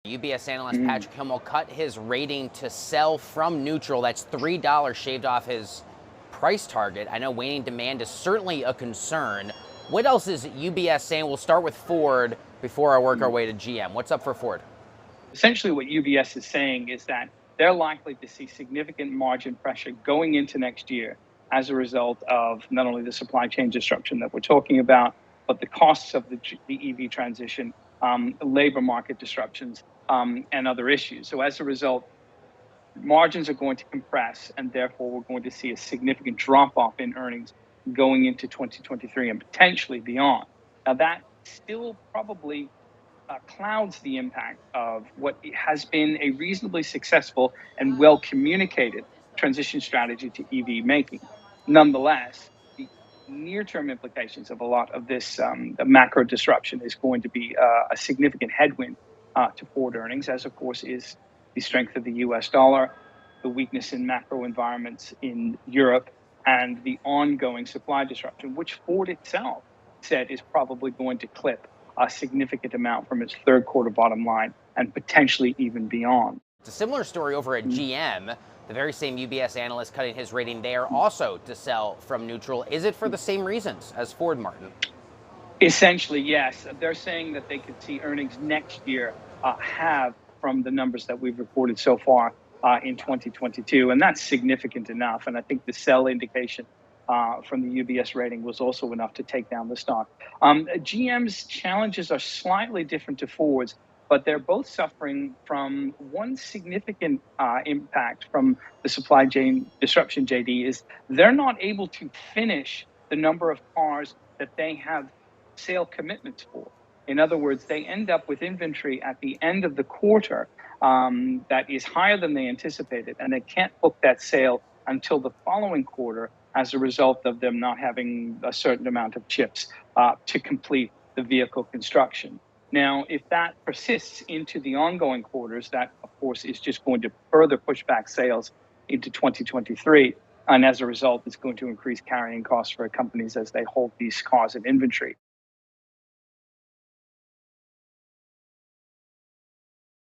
UBS analyst Patrick Himmel cut his rating to sell from neutral. That's $3 shaved off his price target. I know waning demand is certainly a concern. What else is UBS saying? We'll start with Ford before I work our way to GM. What's up for Ford? Essentially, what UBS is saying is that they're likely to see significant margin pressure going into next year as a result of not only the supply chain disruption that we're talking about, but the costs of the EV transition, labor market disruptions, and other issues. So as a result, margins are going to compress, and therefore we're going to see a significant drop-off in earnings going into 2023 and potentially beyond. Now, that still probably clouds the impact of what has been a reasonably successful and well-communicated transition strategy to EV making. Nonetheless, the near-term implications of a lot of this macro disruption is going to be a significant headwind to Ford earnings, as of course is the strength of the US dollar, the weakness in macro environments in Europe, and the ongoing supply disruption, which Ford itself said is probably going to clip a significant amount from its third quarter bottom line and potentially even beyond. It's a similar story over at GM. The very same UBS analyst cutting his rating there also to sell from neutral. Is it for the same reasons as Ford, Martin? Essentially, yes. They're saying that they could see earnings next year halve from the numbers that we've reported so far in 2022. And that's significant enough. And I think the sell indication from the UBS rating was also enough to take down the stock. GM's challenges are slightly different to Ford's, but they're both suffering from one significant impact from the supply chain disruption, JD, is they're not able to finish the number of cars that they have sale commitments for. In other words, they end up with inventory at the end of the quarter that is higher than they anticipated, and they can't book that sale until the following quarter as a result of them not having a certain amount of chips to complete the vehicle construction. Now, if that persists into the ongoing quarters, that, of course, is just going to further push back sales into 2023. And as a result, it's going to increase carrying costs for companies as they hold these cars in inventory.